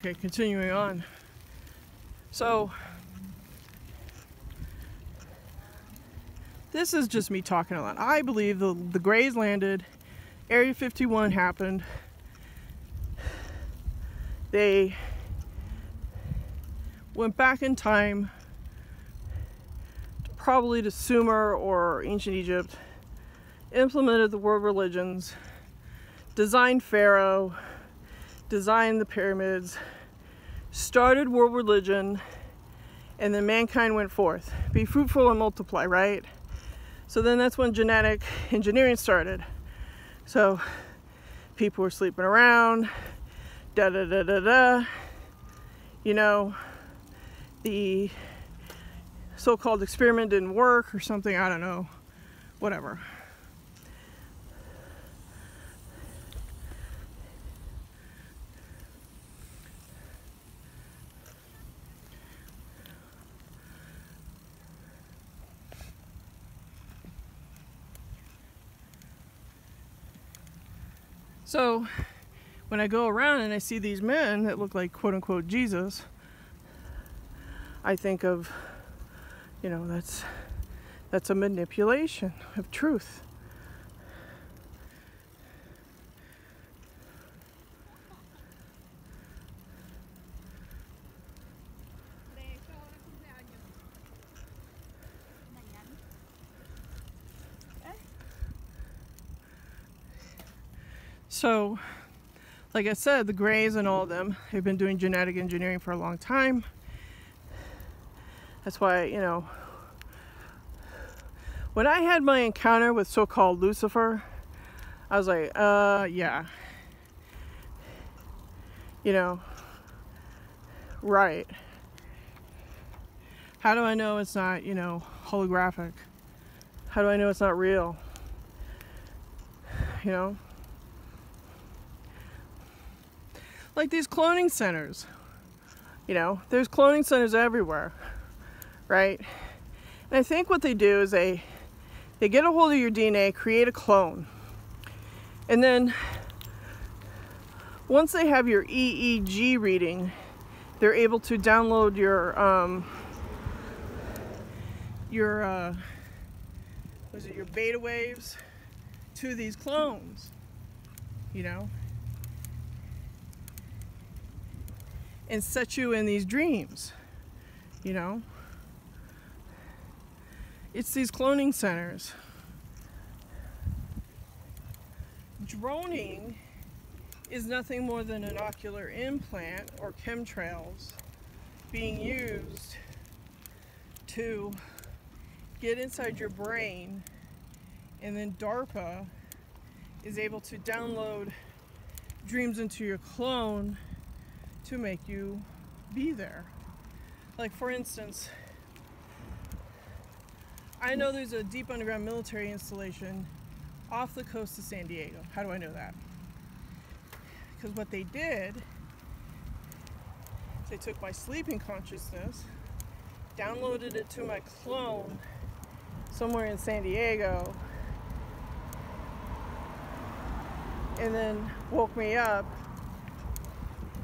Okay, continuing on. So this is just me talking a lot. I believe the Greys landed, Area 51 happened. They went back in time, probably to Sumer or ancient Egypt, implemented the world religions, designed Pharaoh, designed the pyramids, started world religion, and then mankind went forth. Be fruitful and multiply, right? So then that's when genetic engineering started. So people were sleeping around, you know, the so-called experiment didn't work or something, I don't know, whatever. So when I go around and I see these men that look like quote-unquote Jesus, I think of, you know, that's a manipulation of truth. So, like I said, the Greys and all of them, they've been doing genetic engineering for a long time. That's why, you know, when I had my encounter with so-called Lucifer, I was like, yeah. You know, right. How do I know it's not, you know, holographic? How do I know it's not real? You know? Like these cloning centers. You know, there's cloning centers everywhere, right? And I think what they do is they get a hold of your DNA, create a clone, and then once they have your EEG reading, they're able to download your beta waves to these clones, you know, and set you in these dreams, you know. It's these cloning centers. Droning is nothing more than an ocular implant or chemtrails being used to get inside your brain, and then DARPA is able to download dreams into your clone to make you be there. Like, for instance, I know there's a deep underground military installation off the coast of San Diego. How do I know that? Because what they did is they took my sleeping consciousness, downloaded it to my clone somewhere in San Diego, and then woke me up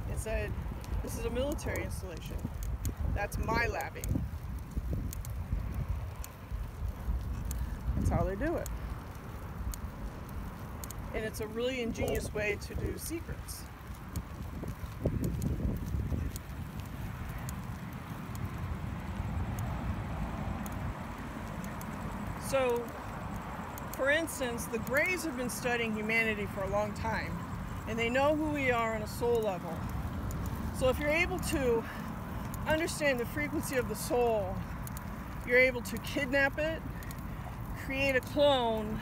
and said, this is a military installation. That's my labbing. That's how they do it. And it's a really ingenious way to do secrets. So, for instance, the Greys have been studying humanity for a long time, and they know who we are on a soul level. So if you're able to understand the frequency of the soul, you're able to kidnap it, create a clone,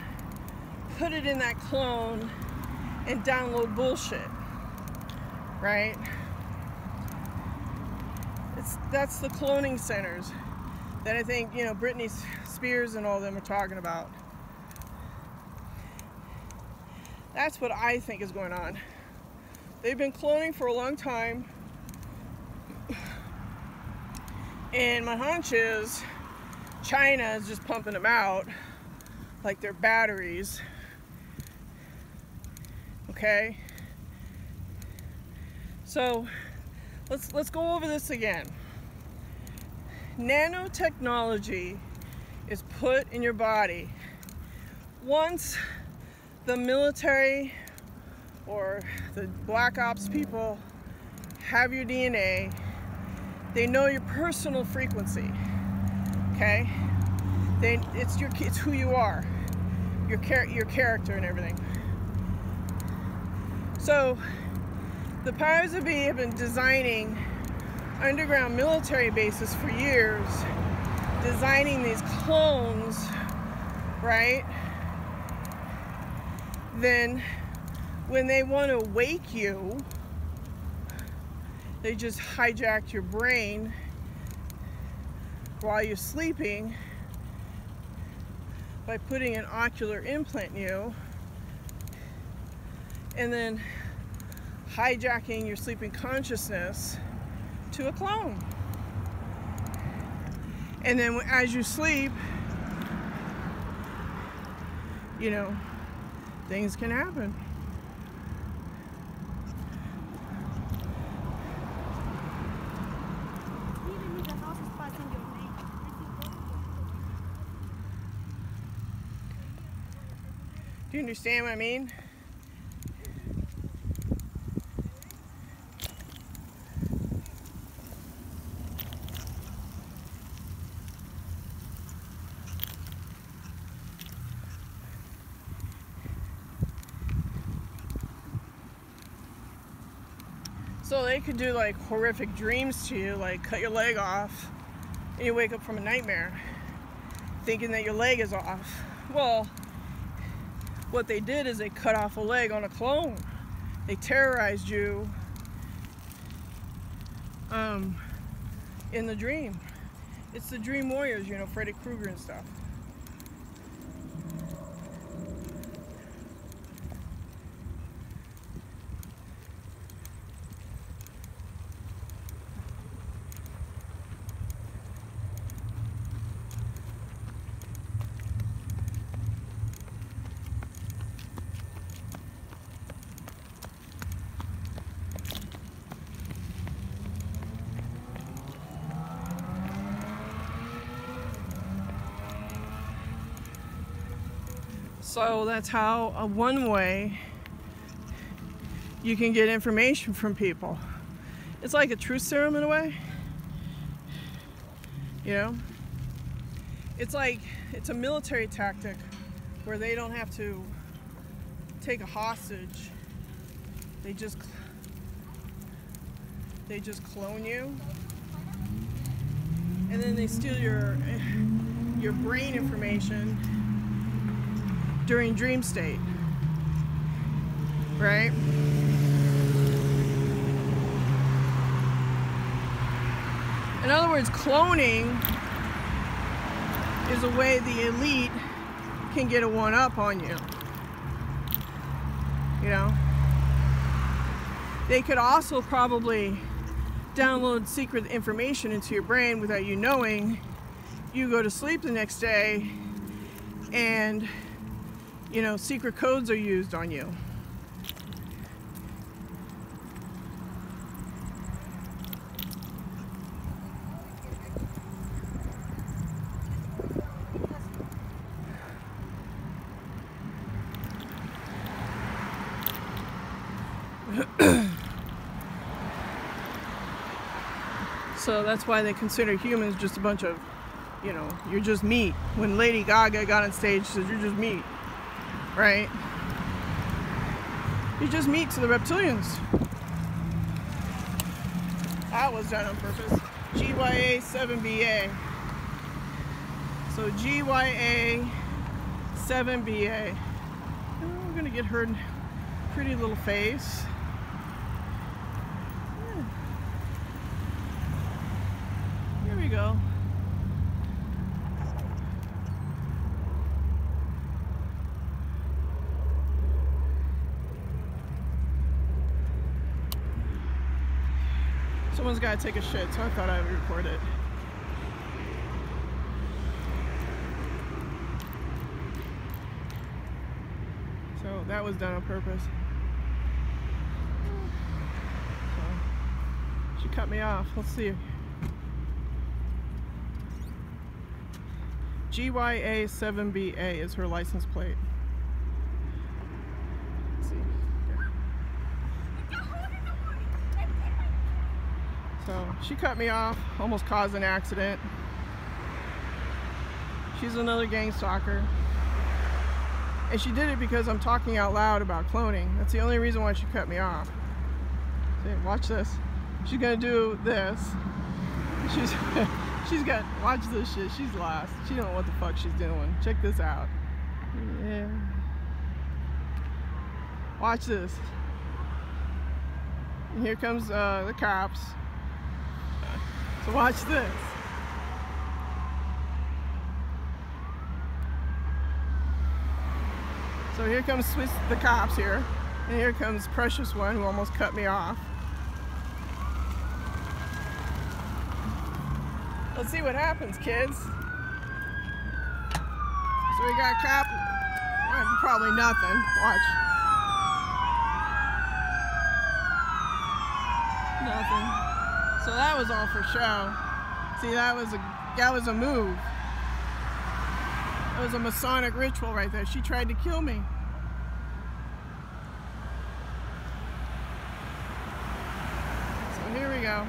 put it in that clone, and download bullshit, right? That's the cloning centers that I think, you know, Britney Spears and all of them are talking about. That's what I think is going on. They've been cloning for a long time, and my hunch is China is just pumping them out like they're batteries. Okay? So let's go over this again. Nanotechnology is put in your body. Once the military or the black ops people have your DNA, they know your personal frequency. Okay? It's who you are, your character and everything. So the powers that be have been designing underground military bases for years, designing these clones, right? Then when they want to wake you, they just hijack your brain while you're sleeping by putting an ocular implant in you and then hijacking your sleeping consciousness to a clone. And then as you sleep, you know, things can happen. Do you understand what I mean? So they could do like horrific dreams to you, like cut your leg off, and you wake up from a nightmare thinking that your leg is off. Well, what they did is they cut off a leg on a clone. They terrorized you in the dream. It's the Dream Warriors, you know, Freddy Krueger and stuff. So that's how, one way you can get information from people. It's like a truth serum in a way, you know? It's like, it's a military tactic where they don't have to take a hostage. They just clone you, and then they steal your brain information during dream state, right? In other words, cloning is a way the elite can get a one-up on you. You know? They could also probably download secret information into your brain without you knowing. You go to sleep the next day and, you know, secret codes are used on you. So that's why they consider humans just a bunch of, you know, you're just meat. When Lady Gaga got on stage, she said, you're just meat, right? You're just meat to the reptilians. That was done on purpose. GYA7BA. So GYA7BA. Oh, we're gonna get her pretty little face. Here we go. Someone's got to take a shit, so I thought I would record it. So that was done on purpose. So she cut me off. Let's see. GYA7BA is her license plate. Let's see. Here. So she cut me off, almost caused an accident. She's another gang stalker. And she did it because I'm talking out loud about cloning. That's the only reason why she cut me off. See, watch this. She's gonna do this. She's got, watch this shit. She's lost. She don't know what the fuck she's doing. Check this out. Yeah. Watch this. And here comes the cops. So watch this. So here comes the cops here, and here comes Precious One, who almost cut me off. Let's see what happens, kids. So we got cop, well, probably nothing. Watch. Nothing. So that was all for show. See, that was a move. That was a Masonic ritual right there. She tried to kill me. So here we go.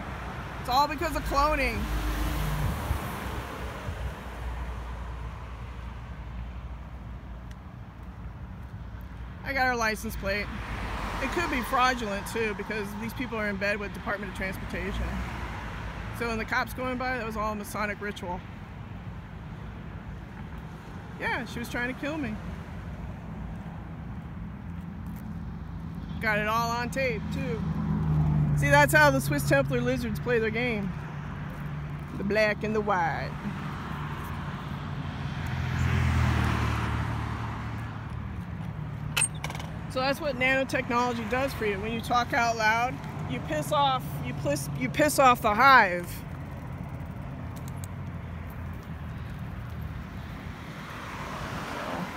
It's all because of cloning. I got her license plate. It could be fraudulent too, because these people are in bed with Department of Transportation. So when the cops going by, that was all a Masonic ritual. Yeah, she was trying to kill me. Got it all on tape too. See, that's how the Swiss Templar lizards play their game. The black and the white. So that's what nanotechnology does for you. When you talk out loud, you piss off the hive.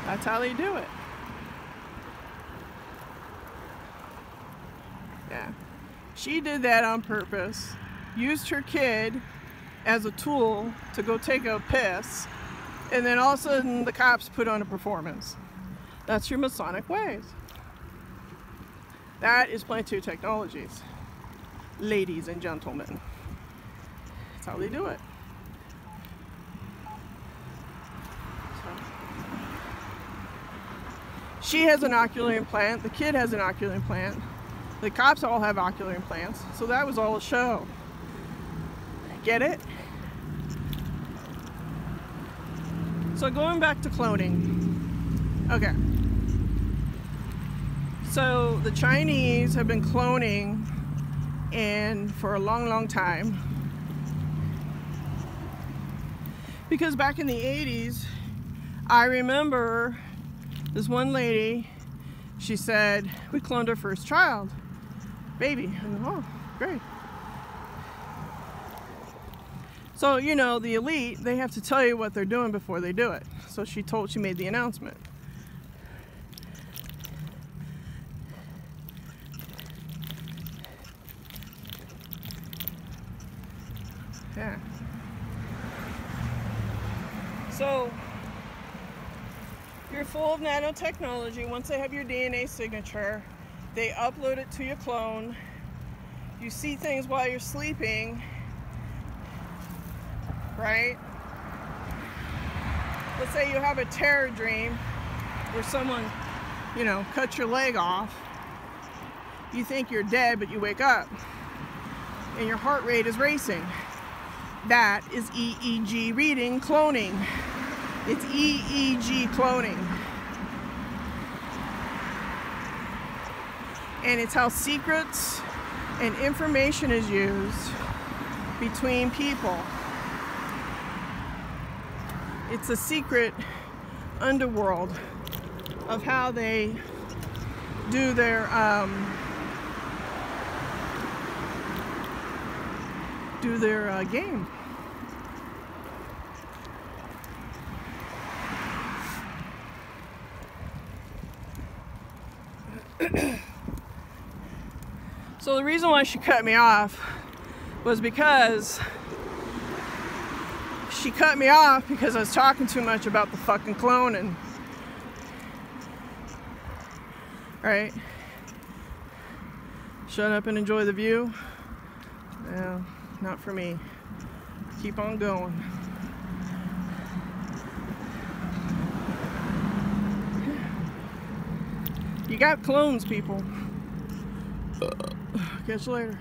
That's how they do it. Yeah. She did that on purpose. Used her kid as a tool to go take a piss. And then all of a sudden the cops put on a performance. That's your Masonic ways. That is Planetary Technologies. Ladies and gentlemen. That's how they do it. She has an ocular implant, the kid has an ocular implant, the cops all have ocular implants, so that was all a show. Get it? So going back to cloning. Okay. So the Chinese have been cloning for a long, long time. Because back in the 80s, I remember this one lady, she said, we cloned our first child, baby. And, oh, great. So, you know, the elite, they have to tell you what they're doing before they do it. So she made the announcement. Yeah. So, you're full of nanotechnology. Once they have your DNA signature, they upload it to your clone. You see things while you're sleeping, right? Let's say you have a terror dream where someone, you know, cuts your leg off. You think you're dead, but you wake up and your heart rate is racing. That is EEG reading cloning. It's EEG cloning. And it's how secrets and information is used between people. It's a secret underworld of how they do their game. So the reason why she cut me off was because she cut me off because I was talking too much about the fucking cloning. Right? Shut up and enjoy the view. No, not for me. Keep on going. You got clones, people. Catch you later.